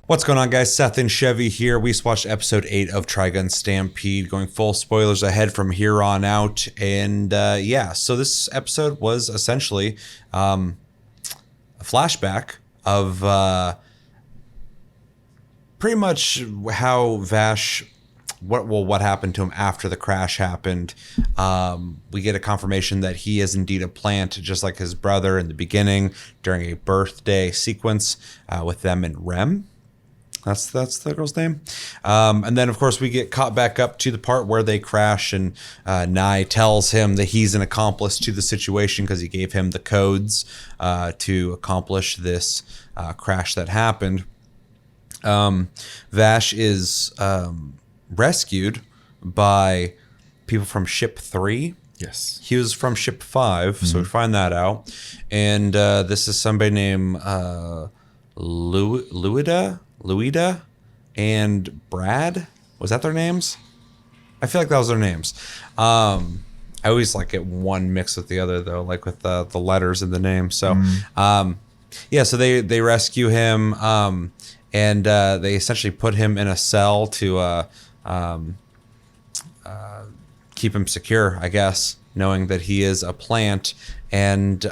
What's going on, guys? Seth and Chevy here. We just watched episode 8 of Trigun Stampede, going full spoilers ahead from here on out. And so this episode was essentially a flashback of pretty much how Vash, what happened to him after the crash happened. We get a confirmation that he is indeed a plant, just like his brother in the beginning during a birthday sequence with them and Rem. That's the girl's name. And then, of course, we get caught back up to the part where they crash, and Nye tells him that he's an accomplice to the situation because he gave him the codes to accomplish this crash that happened. Vash is rescued by people from Ship 3. Yes. He was from Ship 5, so we find that out. And this is somebody named Luida and Brad. Was that their names? I feel like that was their names. I always like get one mixed with the other, though, like with the letters in the name. So, so they rescue him, and they essentially put him in a cell to keep him secure, I guess, knowing that he is a plant. And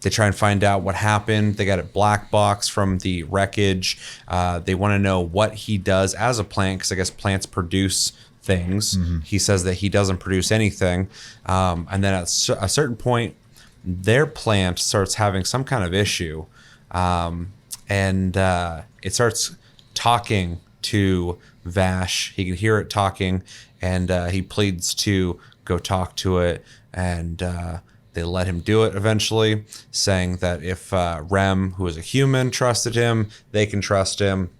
they try and find out what happened. They got a black box from the wreckage. They want to know what he does as a plant, because I guess plants produce things. He says that he doesn't produce anything. And then at a certain point, their plant starts having some kind of issue. And it starts talking to Vash. He can hear it talking, and he pleads to go talk to it. And they let him do it eventually, saying that if Rem, who is a human, trusted him, they can trust him.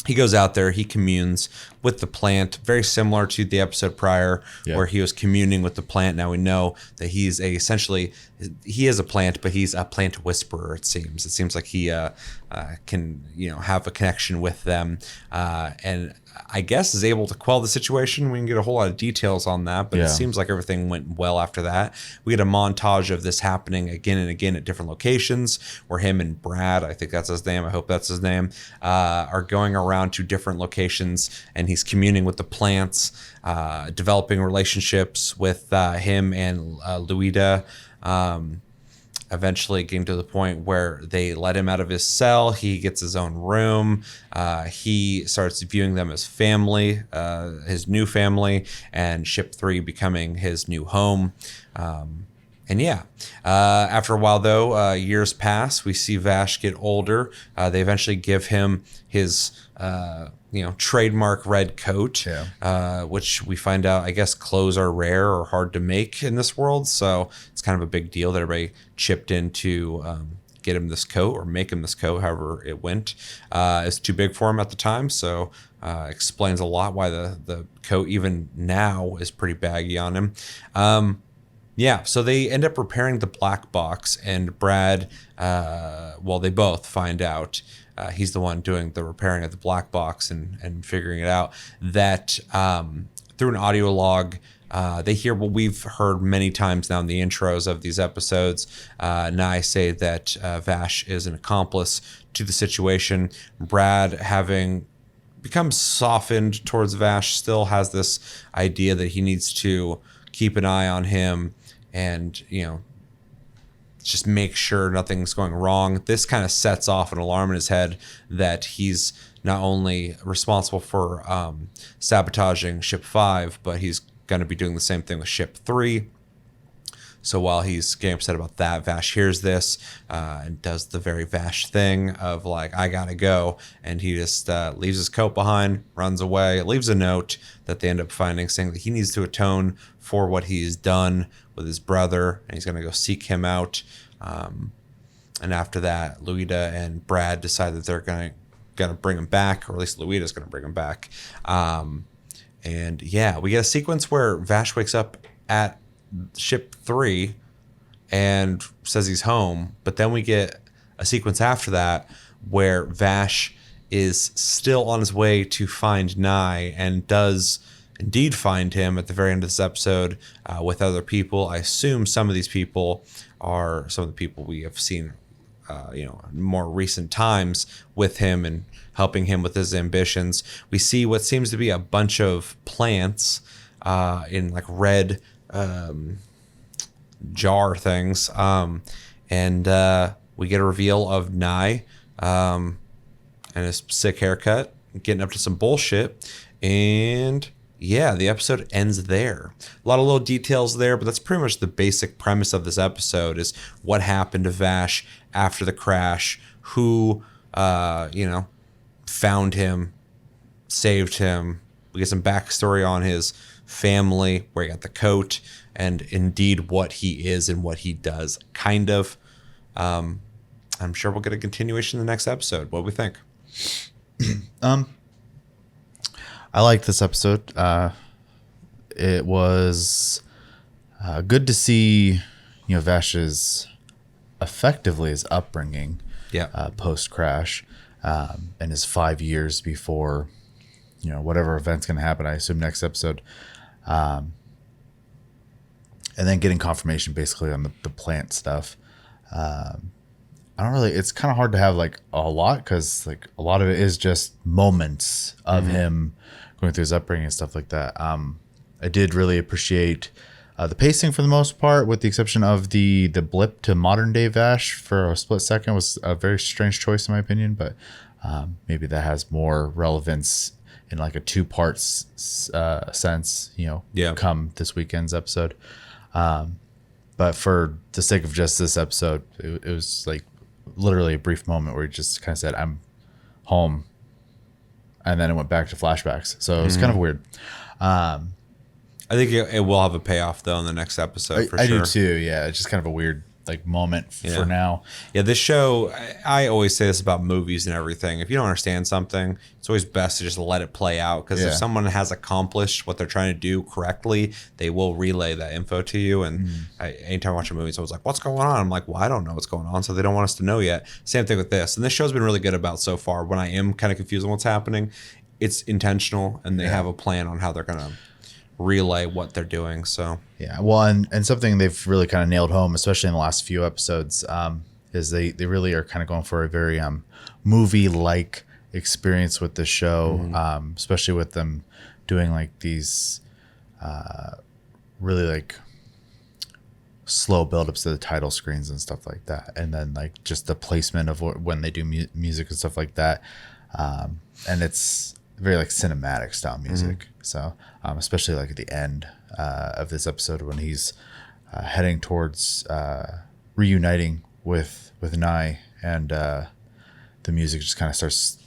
He goes out there, he communes with the plant, very similar to the episode prior, where he was communing with the plant. Now we know that he is a plant, but he's a plant whisperer, it seems. It seems like he can, have a connection with them, and I guess is able to quell the situation. We can get a whole lot of details on that, but it seems like everything went well after that. We get a montage of this happening again and again at different locations, where him and Brad, I think that's his name, I hope that's his name, are going around to different locations, and he's communing with the plants, developing relationships with him and Luida. Eventually getting to the point where they let him out of his cell. He gets his own room. He starts viewing them as family, his new family, and Ship 3 becoming his new home. After a while, though, years pass. We see Vash get older. They eventually give him his trademark red coat, which we find out, I guess, clothes are rare or hard to make in this world. So it's kind of a big deal that everybody chipped in to get him this coat or make him this coat, however it went. It's too big for him at the time. So explains a lot why the coat even now is pretty baggy on him. So they end up repairing the black box, and Brad, they both find out, he's the one doing the repairing of the black box and figuring it out, that through an audio log, they hear what we've heard many times now in the intros of these episodes. Nye say that Vash is an accomplice to the situation. Brad, having become softened towards Vash, still has this idea that he needs to keep an eye on him and, just make sure nothing's going wrong. This kind of sets off an alarm in his head that he's not only responsible for sabotaging Ship 5, but he's going to be doing the same thing with Ship 3. So while he's getting upset about that, Vash hears this and does the very Vash thing of like, I gotta go. And he just leaves his coat behind, runs away, leaves a note that they end up finding saying that he needs to atone for what he's done with his brother, and he's gonna go seek him out. And after that, Luida and Brad decide that they're gonna bring him back, or at least Luida's gonna bring him back. We get a sequence where Vash wakes up at Ship 3 and says he's home, but then we get a sequence after that where Vash is still on his way to find Nye, and does indeed find him at the very end of this episode with other people. I assume some of these people are some of the people we have seen more recent times with him, and helping him with his ambitions. We see what seems to be a bunch of plants in like red jar things. And we get a reveal of Nye and his sick haircut, getting up to some bullshit. And yeah, the episode ends there. A lot of little details there, but that's pretty much the basic premise of this episode is what happened to Vash after the crash, who, found him, saved him. We get some backstory on his family, where he got the coat, and indeed what he is and what he does, kind of. I'm sure we'll get a continuation in the next episode. What do we think? I liked this episode. It was good to see, Vash's effectively his upbringing, post crash, and his 5 years before, whatever event's going to happen. I assume next episode, and then getting confirmation basically on the plant stuff. It's kind of hard to have like a lot, because like a lot of it is just moments of him going through his upbringing and stuff like that. I did really appreciate the pacing for the most part, with the exception of the blip to modern day Vash for a split second was a very strange choice in my opinion, but maybe that has more relevance in like a 2-part sense, come this weekend's episode. But for the sake of just this episode, it was like literally a brief moment where he just kind of said, "I'm home," and then it went back to flashbacks. So it was kind of weird. I think it will have a payoff though in the next episode. For sure. I do too. Yeah, it's just kind of a weird like moment for now. Yeah, this show. I always say this about movies and everything. If you don't understand something, it's always best to just let it play out. Because if someone has accomplished what they're trying to do correctly, they will relay that info to you. And anytime I watch a movie, someone's like, "What's going on?" I'm like, "Well, I don't know what's going on," so they don't want us to know yet. Same thing with this. And this show's been really good about so far. When I am kind of confused on what's happening, it's intentional, and they have a plan on how they're gonna relay what they're doing. So well, and something they've really kind of nailed home, especially in the last few episodes, is they really are kind of going for a very movie like experience with the show, especially with them doing like these really like slow buildups to the title screens and stuff like that, and then like just the placement of when they do music and stuff like that, and it's very like cinematic style music. So especially like at the end of this episode when he's heading towards reuniting with Nye, and the music just kind of starts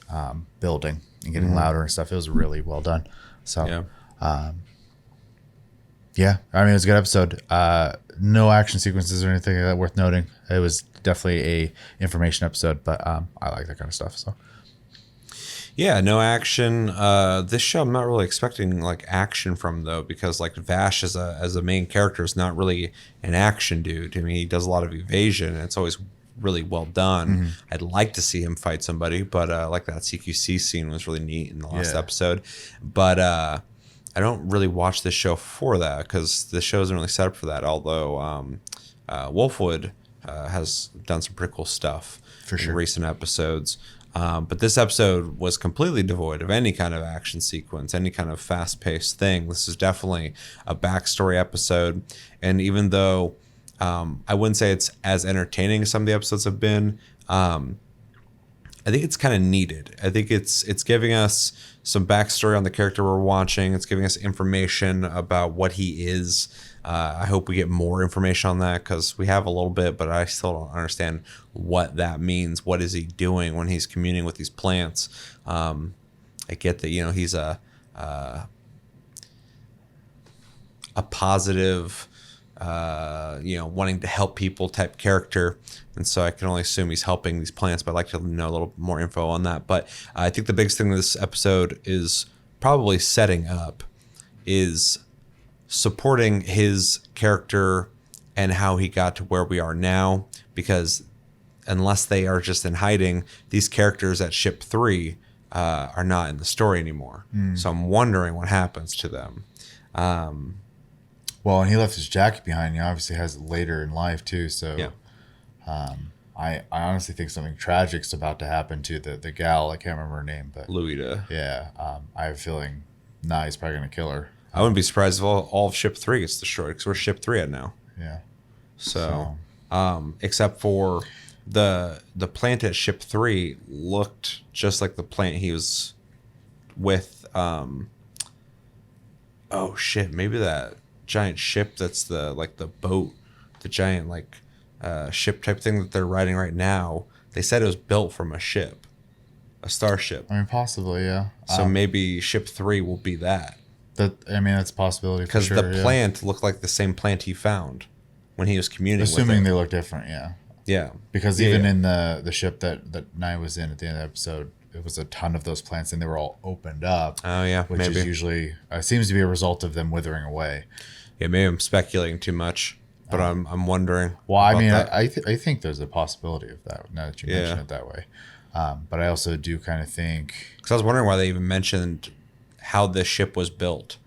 building and getting louder and stuff. It was really well done. So I mean, it was a good episode. No action sequences or anything like that worth noting. It was definitely a information episode, but I like that kind of stuff. So yeah, no action. This show I'm not really expecting like action from though, because like Vash as a main character is not really an action dude. I mean, he does a lot of evasion, and it's always really well done. I'd like to see him fight somebody, but like that CQC scene was really neat in the last episode. But I don't really watch this show for that, because the show isn't really set up for that. Although Wolfwood has done some pretty cool stuff in recent episodes. But this episode was completely devoid of any kind of action sequence, any kind of fast-paced thing. This is definitely a backstory episode. And even though I wouldn't say it's as entertaining as some of the episodes have been, I think it's kind of needed. I think it's giving us some backstory on the character we're watching. It's giving us information about what he is. I hope we get more information on that, because we have a little bit, but I still don't understand what that means. What is he doing when he's communing with these plants? I get that, he's a positive, wanting to help people type character. And so I can only assume he's helping these plants, but I'd like to know a little more info on that. But I think the biggest thing this episode is probably setting up is supporting his character and how he got to where we are now, because unless they are just in hiding, these characters at ship 3 are not in the story anymore. So I'm wondering what happens to them. Well, and he left his jacket behind. He obviously has it later in life too. So I honestly think something tragic's about to happen to the gal. I can't remember her name, but Luida. yeah, I have a feeling Nai's probably gonna kill her. I wouldn't be surprised if all of Ship 3 gets destroyed because we're Ship 3 at now. Yeah. So, except for the plant at Ship 3 looked just like the plant he was with. Oh shit! Maybe that giant ship that's the boat, the giant ship type thing that they're riding right now. They said it was built from a ship, a starship. I mean, possibly, yeah. So maybe Ship 3 will be that. That's a possibility for sure. Because the plant looked like the same plant he found when he was communing Assuming with it. they look different, yeah. Yeah. Because even in the ship that Nai was in at the end of the episode, it was a ton of those plants and they were all opened up. Oh, yeah, which maybe. is usually seems to be a result of them withering away. Yeah, maybe I'm speculating too much, but I'm wondering. Well, I mean, I think there's a possibility of that now that you mention it that way. But I also do kind of think... Because I was wondering why they even mentioned how this ship was built.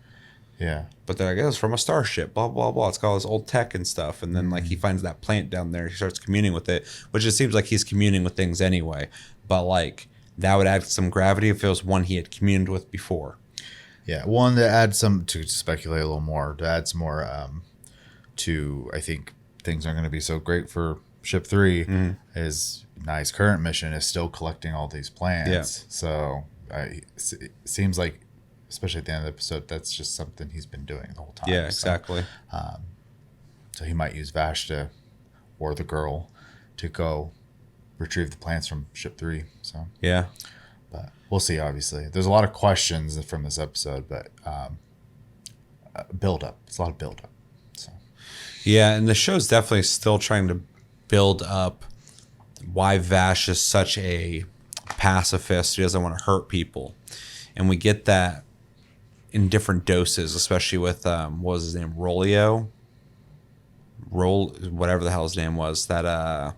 Yeah. But they're like, it's from a starship, blah, blah, blah. It's got all this old tech and stuff. And then, he finds that plant down there. He starts communing with it, which it seems like he's communing with things anyway. But, that would add some gravity if it was one he had communed with before. Yeah. One to add some... To speculate a little more, to add some more to... I think things aren't going to be so great for Ship 3 is Nai's current mission is still collecting all these plants. Yeah. So it seems like... Especially at the end of the episode, that's just something he's been doing the whole time. Yeah, exactly. So he might use Vash or the girl to go retrieve the plants from Ship 3. So yeah, but we'll see. Obviously, there's a lot of questions from this episode, but build up. It's a lot of build up. So yeah, and the show's definitely still trying to build up why Vash is such a pacifist. He doesn't want to hurt people, and we get that in different doses, especially with what was his name, whatever the hell his name was, that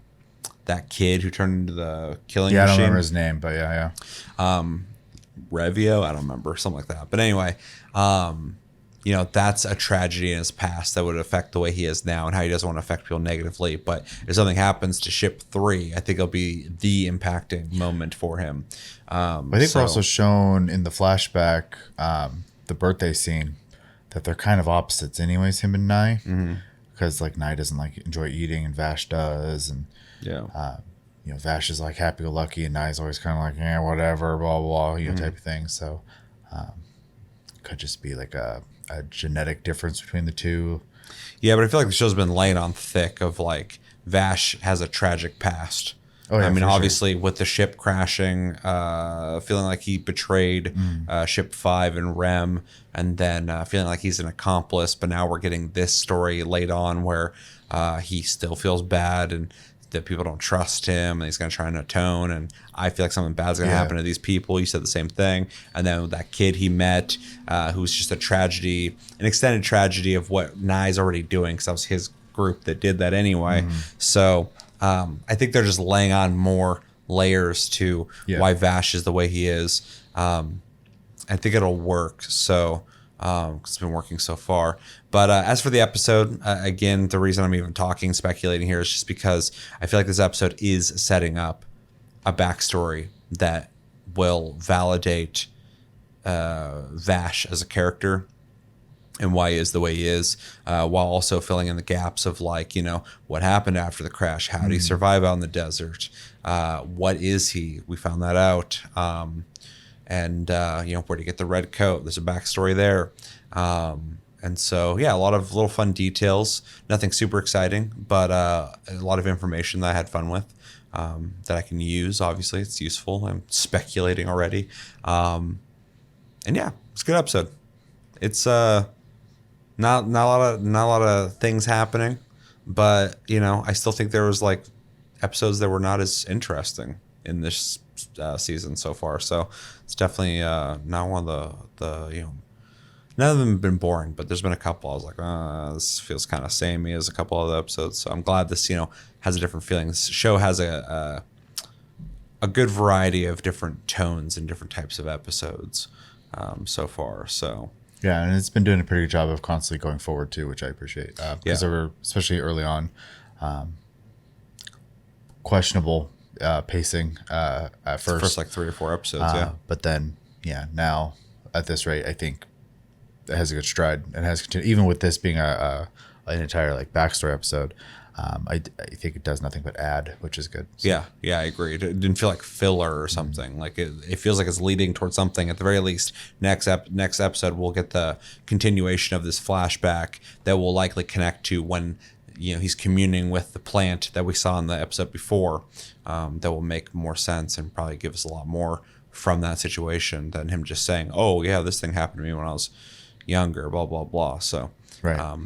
kid who turned into the killing machine. I don't remember his name, but yeah. Revio, I don't remember, something like that. But anyway, that's a tragedy in his past that would affect the way he is now and how he doesn't want to affect people negatively. But if something happens to Ship 3, I think it'll be the impacting moment for him. I think we're also shown in the flashback, the birthday scene, that they're kind of opposites anyways, him and Nai. Because Nai doesn't enjoy eating and Vash does. And Vash is happy-go-lucky and Nai's always kind of whatever, blah, blah, type of thing. So could just be a genetic difference between the two. Yeah, but I feel like the show's been laying on thick of Vash has a tragic past. Oh, yeah, I mean, obviously, with the ship crashing, feeling like he betrayed Ship 5 and Rem, and then feeling like he's an accomplice. But now we're getting this story laid on where he still feels bad and that people don't trust him, and he's going to try and atone. And I feel like something bad's going to happen to these people. You said the same thing. And then that kid he met, who's just a tragedy, an extended tragedy of what Nai's already doing, because that was his group that did that anyway. So... I think they're just laying on more layers to why Vash is the way he is. I think it'll work. So it's been working so far. But as for the episode, again, the reason I'm even speculating here is just because I feel like this episode is setting up a backstory that will validate Vash as a character and why he is the way he is, while also filling in the gaps of what happened after the crash, how did he survive out in the desert, what is he? We found that out, and where did he get the red coat? There's a backstory there, and so a lot of little fun details, nothing super exciting, but a lot of information that I had fun with, that I can use. Obviously, it's useful. I'm speculating already, and it's a good episode. It's Not a lot of things happening, but I still think there was episodes that were not as interesting in this season so far. So it's definitely not one of the none of them have been boring, but there's been a couple I was like, this feels kind of samey as a couple of the episodes. So I'm glad this has a different feeling. This show has a good variety of different tones and different types of episodes so far. So. Yeah, and it's been doing a pretty good job of constantly going forward too, which I appreciate. Because there were, especially early on, questionable pacing at first. First like 3 or 4 episodes, yeah. But then, now at this rate, I think it has a good stride and has continued. Even with this being an entire like backstory episode, I think it does nothing but add, which is good. So. Yeah, I agree. It didn't feel like filler or something. Like it feels like it's leading towards something. At the very least, next episode we'll get the continuation of this flashback that will likely connect to when he's communing with the plant that we saw in the episode before. That will make more sense and probably give us a lot more from that situation than him just saying, "Oh yeah, this thing happened to me when I was younger." Blah blah blah. So right.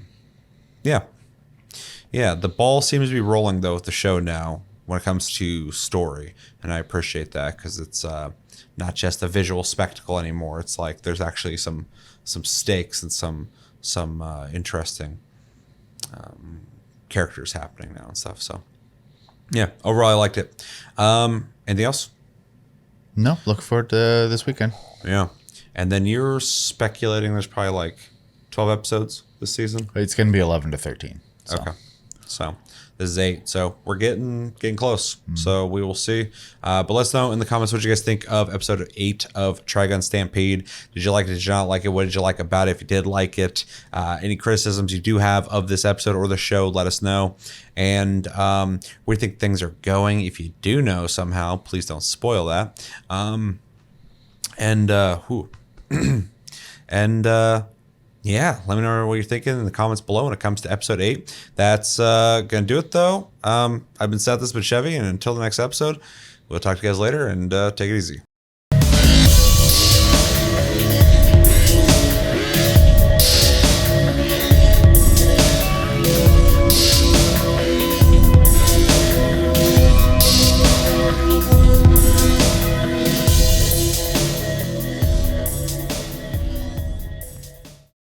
Yeah, the ball seems to be rolling, though, with the show now when it comes to story. And I appreciate that because it's not just a visual spectacle anymore. It's like there's actually some stakes and some interesting characters happening now and stuff. So, yeah, overall, I liked it. Anything else? No, look forward to this weekend. Yeah. And then you're speculating there's probably like 12 episodes this season? It's going to be 11 to 13. So. Okay. So this is 8. So we're getting close. Mm-hmm. So we will see. But let us know in the comments what you guys think of episode 8 of Trigun Stampede. Did you like it? Did you not like it? What did you like about it? If you did like it, any criticisms you do have of this episode or the show, let us know. And where do you think things are going? If you do know somehow, please don't spoil that. Yeah, let me know what you're thinking in the comments below when it comes to episode 8. That's going to do it, though. I've been Seth, this has been Chevy, and until the next episode, we'll talk to you guys later, and take it easy.